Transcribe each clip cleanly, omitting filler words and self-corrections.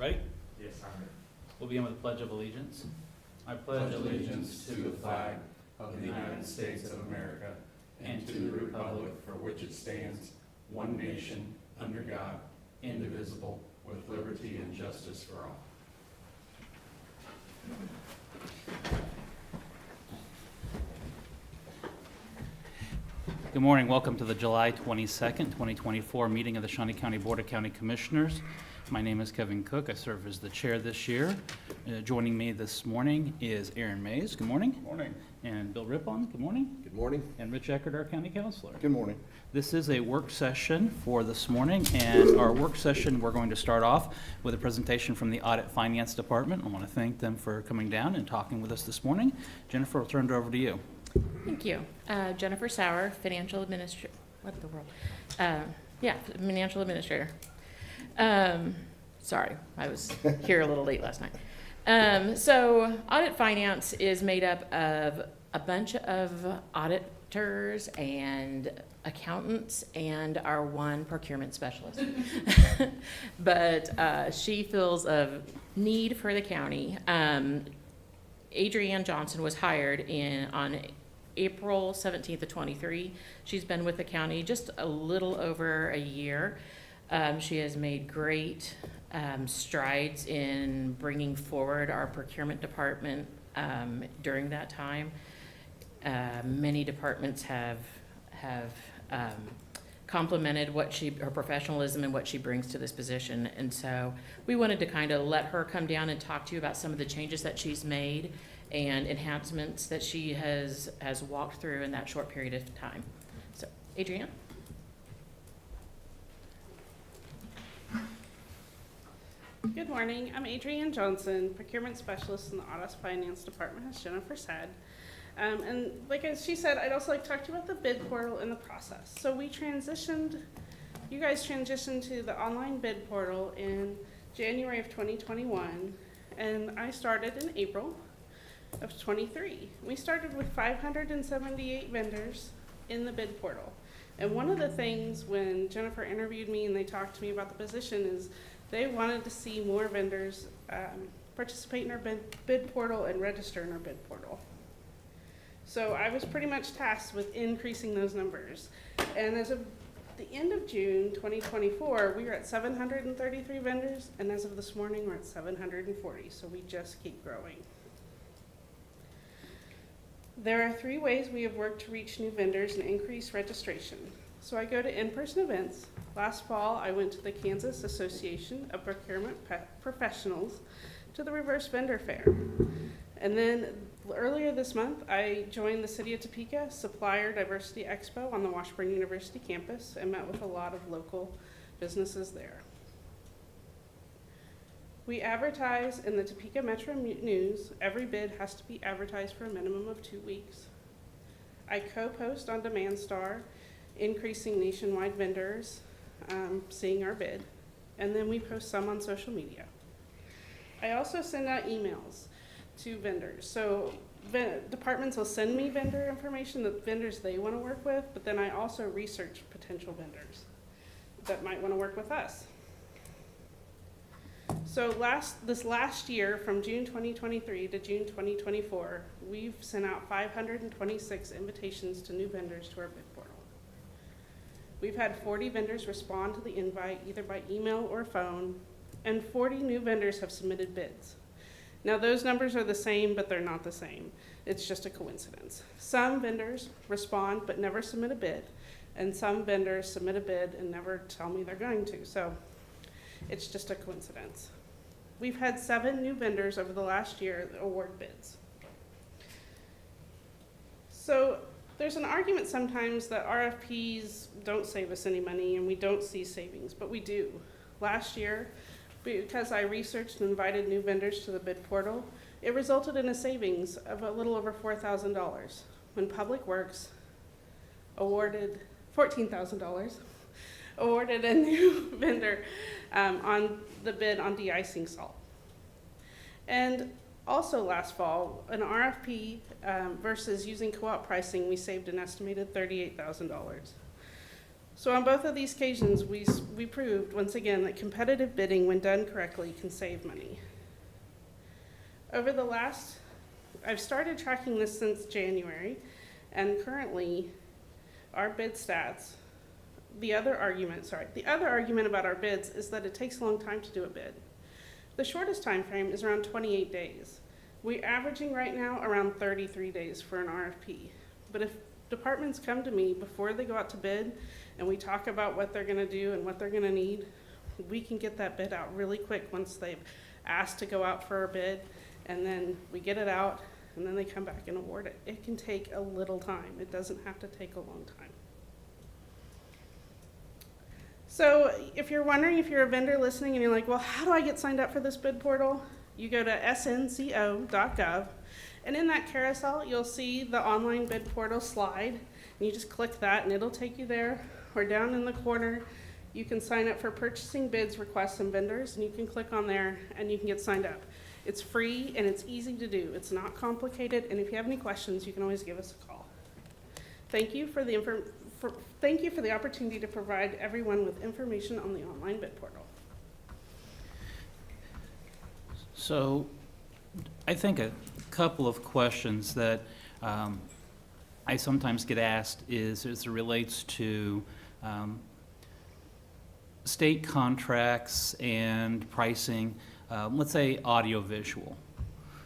Ready? Yes, I'm ready. We'll begin with the Pledge of Allegiance. I pledge allegiance to the flag of the United States of America and to the republic for which it stands, one nation, under God, indivisible, with liberty and justice for all. Good morning. Welcome to the July 22nd, 2024 meeting of the Shawnee County Board of County Commissioners. My name is Kevin Cook. I serve as the chair this year. Joining me this morning is Aaron Mays. Good morning. Good morning. And Bill Rippon. Good morning. Good morning. And Rich Eckert, our county counselor. Good morning. This is a work session for this morning, and our work session, we're going to start off with a presentation from the Audit Finance Department. I want to thank them for coming down and talking with us this morning. Jennifer, I'll turn it over to you. Thank you. Jennifer Sauer, Financial Administrator. What the world? Financial Administrator. Sorry, I was here a little late last night. So Audit Finance is made up of a bunch of auditors and accountants and our one procurement specialist. But she feels a need for the county. Adrienne Johnson was hired on April 17th of 23. She's been with the county just a little over a year. She has made great strides in bringing forward our procurement department during that time. Many departments have complimented her professionalism and what she brings to this position. And so we wanted to kind of let her come down and talk to you about some of the changes that she's made and enhancements that she has walked through in that short period of time. So, Adrienne? Good morning. I'm Adrienne Johnson, Procurement Specialist in the Audit Finance Department, as Jennifer said. And as she said, I'd also like to talk to you about the bid portal and the process. So you guys transitioned to the online bid portal in January of 2021, and I started in April of 23. We started with 578 vendors in the bid portal. And one of the things when Jennifer interviewed me and they talked to me about the position is they wanted to see more vendors participate in our bid portal and register in our bid portal. So I was pretty much tasked with increasing those numbers. And as of the end of June 2024, we were at 733 vendors, and as of this morning, we're at 740, so we just keep growing. There are 3 ways we have worked to reach new vendors and increase registration. So I go to in-person events. Last fall, I went to the Kansas Association of Procurement Professionals to the Reverse Vendor Fair. And then earlier this month, I joined the City of Topeka Supplier Diversity Expo on the Washburn University campus and met with a lot of local businesses there. We advertise in the Topeka Metro News. Every bid has to be advertised for a minimum of 2 weeks. I co-post on Demand Star, increasing nationwide vendors seeing our bid, and then we post some on social media. I also send out emails to vendors. So departments will send me vendor information, the vendors they want to work with, but then I also research potential vendors that might want to work with us. So this last year, from June 2023 to June 2024, we've sent out 526 invitations to new vendors to our bid portal. We've had 40 vendors respond to the invite either by email or phone, and 40 new vendors have submitted bids. Now those numbers are the same, but they're not the same. It's just a coincidence. Some vendors respond but never submit a bid, and some vendors submit a bid and never tell me they're going to. So it's just a coincidence. We've had 7 new vendors over the last year award bids. So there's an argument sometimes that RFPs don't save us any money and we don't see savings, but we do. Last year, because I researched and invited new vendors to the bid portal, it resulted in a savings of a little over $4,000 when Public Works awarded $14,000, awarded a new vendor on the bid on de-icing salt. And also last fall, an RFP versus using co-op pricing, we saved an estimated $38,000. So on both of these occasions, we proved, once again, that competitive bidding, when done correctly, can save money. I've started tracking this since January, and currently, our bid stats, the other argument about our bids is that it takes a long time to do a bid. The shortest time frame is around 28 days. We're averaging right now around 33 days for an RFP. But if departments come to me before they go out to bid, and we talk about what they're gonna do and what they're gonna need, we can get that bid out really quick once they've asked to go out for a bid, and then we get it out, and then they come back and award it. It can take a little time. It doesn't have to take a long time. So if you're wondering, if you're a vendor listening and you're like, well, how do I get signed up for this bid portal? You go to snco.gov, and in that carousel, you'll see the online bid portal slide, and you just click that and it'll take you there. Or down in the corner, you can sign up for purchasing bids, requests, and vendors, and you can click on there and you can get signed up. It's free and it's easy to do. It's not complicated, and if you have any questions, you can always give us a call. Thank you for the opportunity to provide everyone with information on the online bid portal. So I think a couple of questions that I sometimes get asked is as it relates to state contracts and pricing, let's say audiovisual.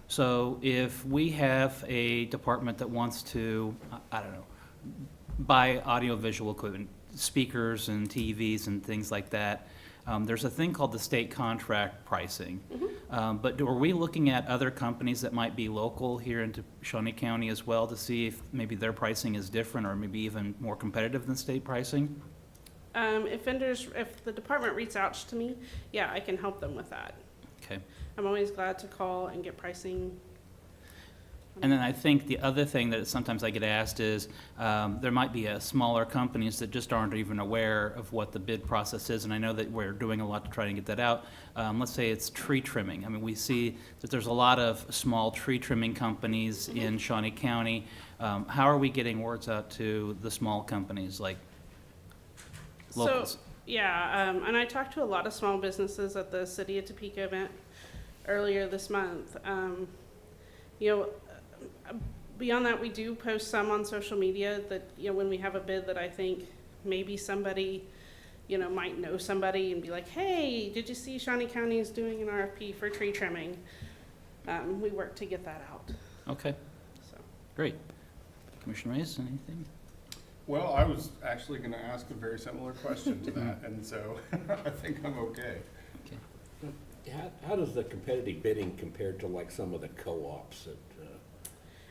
So if we have a department that wants to, I don't know, buy audiovisual equipment, speakers and TVs and things like that, there's a thing called the state contract pricing. But are we looking at other companies that might be local here into Shawnee County as well to see if maybe their pricing is different or maybe even more competitive than state pricing? If the department reaches out to me, yeah, I can help them with that. Okay. I'm always glad to call and get pricing. And then I think the other thing that sometimes I get asked is there might be smaller companies that just aren't even aware of what the bid process is, and I know that we're doing a lot to try and get that out. Let's say it's tree trimming. I mean, we see that there's a lot of small tree trimming companies in Shawnee County. How are we getting words out to the small companies like locals? So, yeah, and I talked to a lot of small businesses at the City of Topeka event earlier this month. Beyond that, we do post some on social media that, when we have a bid that I think maybe somebody, might know somebody and be like, hey, did you see Shawnee County is doing an RFP for tree trimming? We work to get that out. Okay, So. great. Commissioner Reyes, anything? Well, I was actually going to ask a very similar question to that, and so I think I'm okay. How does the competitive bidding compare to like some of the co-ops that,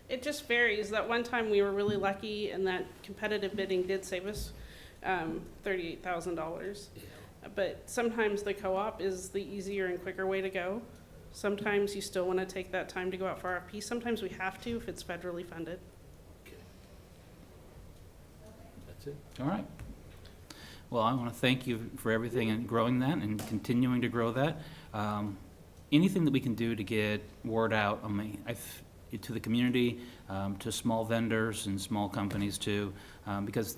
It just varies. That one time we were really lucky, and that competitive bidding did save us $38,000. But sometimes the co-op is the easier and quicker way to go. Sometimes you still want to take that time to go out for RFP. Sometimes we have to if it's federally funded. that's it? All right. Well, I want to thank you for everything and growing that and continuing to grow that. Anything that we can do to get word out to the community, to small vendors and small companies too, because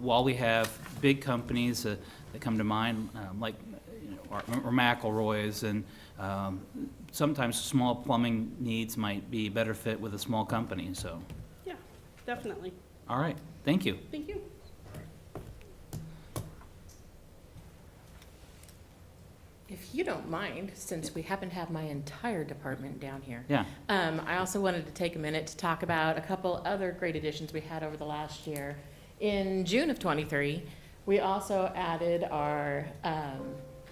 while we have big companies that come to mind, like or McElroy's, and sometimes small plumbing needs might be better fit with a small company. So, Yeah, definitely. all right, thank you. Thank you. If you don't mind, since we happen to have my entire department down here, Yeah. I also wanted to take a minute to talk about a couple other great additions we had over the last year. In June of '23, we also added our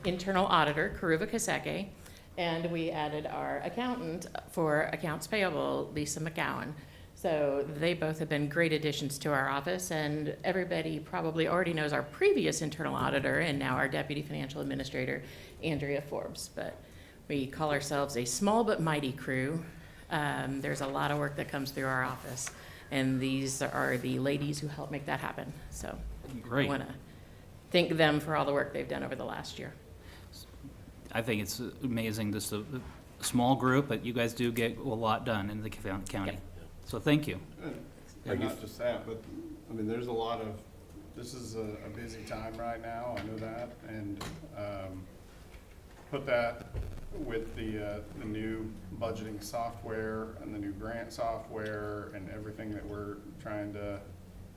internal auditor, Karuva Kaseke, and we added our accountant for accounts payable, Lisa McGowan. So they both have been great additions to our office, and everybody probably already knows our previous internal auditor and now our deputy financial administrator, Andrea Forbes. But we call ourselves a small but mighty crew. There's a lot of work that comes through our office, and these are the ladies who help make that happen. So Great. I want to thank them for all the work they've done over the last year. I think it's amazing, just a small group, but you guys do get a lot done in the county. Yep. So thank you. And not just that, but, I mean, there's a lot of This is a busy time right now, I know that, and put that with the new budgeting software and the new grant software and everything that we're trying to,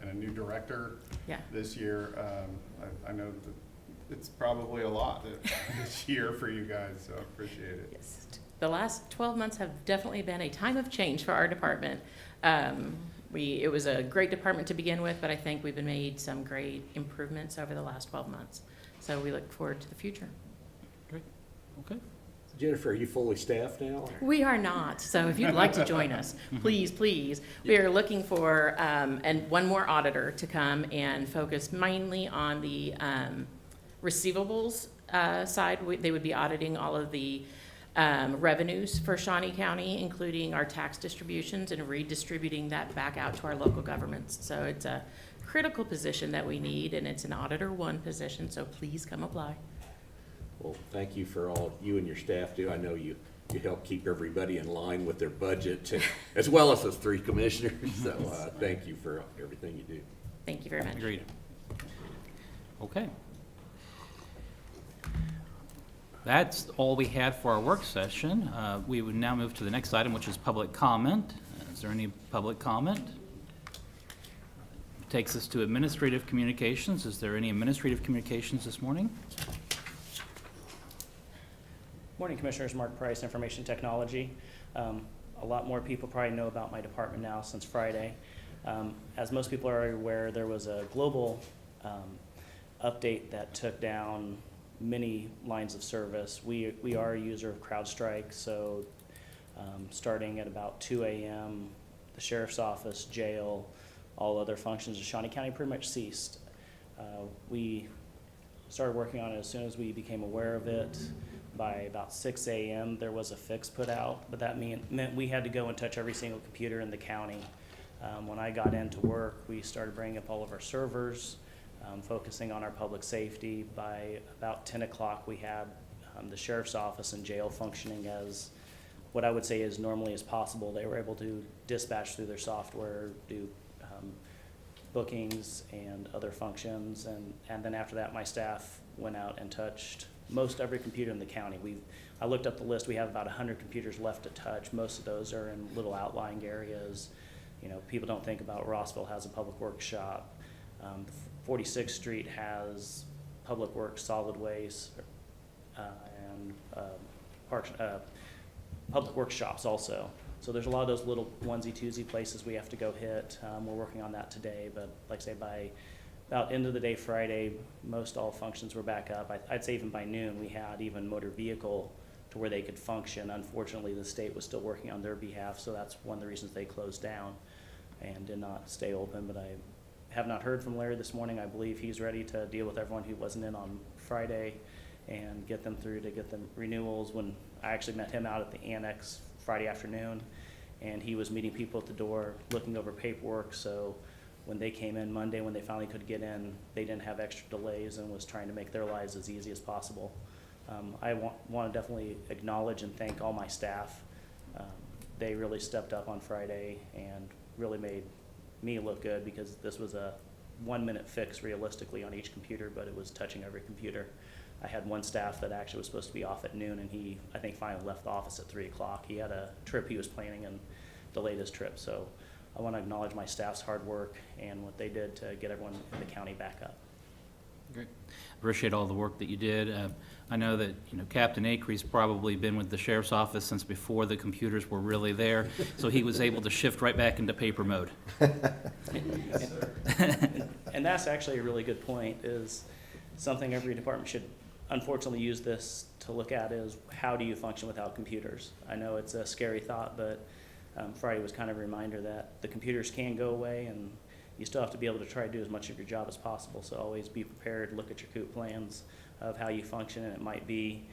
and a new director Yeah. this year. I know that it's probably a lot this year for you guys, so I appreciate it. Yes. The last 12 months have definitely been a time of change for our department. It was a great department to begin with, but I think we've made some great improvements over the last 12 months. So we look forward to the future. Great, okay. Jennifer, are you fully staffed now? We are not, so if you'd like to join us, please, please. We are looking for, and one more auditor to come and focus mainly on the receivables side. They would be auditing all of the revenues for Shawnee County, including our tax distributions and redistributing that back out to our local governments. So it's a critical position that we need, and it's an auditor one position, so please come apply. Well, thank you for all you and your staff do. I know you help keep everybody in line with their budget, as well as those three commissioners. So thank you for everything you do. Thank you very much. Agreed. Okay. That's all we had for our work session. We would now move to the next item, which is public comment. Is there any public comment? Takes us to administrative communications. Is there any administrative communications this morning? Morning, Commissioners. Mark Price, Information Technology. A lot more people probably know about my department now since Friday. As most people are aware, there was a global update that took down many lines of service. We are a user of CrowdStrike, so starting at about 2 a.m., the Sheriff's Office, jail, all other functions of Shawnee County pretty much ceased. We started working on it as soon as we became aware of it. By about 6 a.m., there was a fix put out, but that meant we had to go and touch every single computer in the county. When I got into work, we started bringing up all of our servers, focusing on our public safety. By about 10 o'clock, we had the Sheriff's Office and jail functioning as what I would say as normally as possible. They were able to dispatch through their software, do bookings and other functions, and then after that, my staff went out and touched most every computer in the county. I looked up the list. We have about 100 computers left to touch. Most of those are in little outlying areas. You know, people don't think about Rossville has a public works shop. 46th Street has public works, solid waste, and parks, public works shops also. So there's a lot of those little onesie-twosie places we have to go hit. We're working on that today, but like I say, by about end of the day Friday, most all functions were back up. I'd say even by noon, we had even motor vehicle to where they could function. Unfortunately, the state was still working on their behalf, so that's one of the reasons they closed down and did not stay open. But I have not heard from Larry this morning. I believe he's ready to deal with everyone who wasn't in on Friday and get them through to get them renewals. When I actually met him out at the annex Friday afternoon, and he was meeting people at the door, looking over paperwork. So when they came in Monday, when they finally could get in, they didn't have extra delays and was trying to make their lives as easy as possible. I want to definitely acknowledge and thank all my staff. They really stepped up on Friday and really made me look good, because this was a 1-minute fix realistically on each computer, but it was touching every computer. I had one staff that actually was supposed to be off at noon, and he, I think, finally left the office at 3 o'clock. He had a trip he was planning and delayed his trip. So I want to acknowledge my staff's hard work and what they did to get everyone in the county back up. Great. Appreciate all the work that you did. I know that, Captain Acree's probably been with the Sheriff's Office since before the computers were really there, so he was able to shift right back into paper mode. Yes, sir. And that's actually a really good point, is something every department should unfortunately use this to look at, is how do you function without computers? I know it's a scary thought, but Friday was kind of a reminder that the computers can go away, and you still have to be able to try to do as much of your job as possible. So always be prepared, look at your COOP plans of how you function, and it might be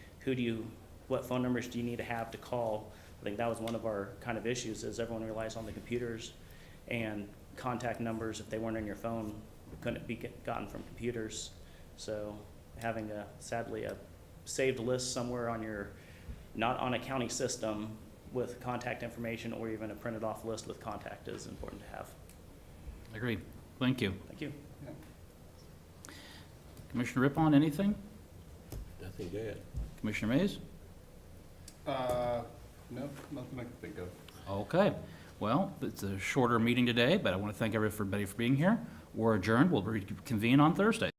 what phone numbers do you need to have to call. I think that was one of our kind of issues, is everyone relies on the computers, and contact numbers, if they weren't on your phone, couldn't be gotten from computers. So having sadly a saved list somewhere on not on a county system with contact information, or even a printed off list with contact, is important to have. Agreed. Thank you. Thank you. Commissioner Rippon, anything? Nothing to add. Commissioner Mays? No, nothing I can think of. Okay. Well, it's a shorter meeting today, but I want to thank everybody for being here. We're adjourned. We'll reconvene on Thursday.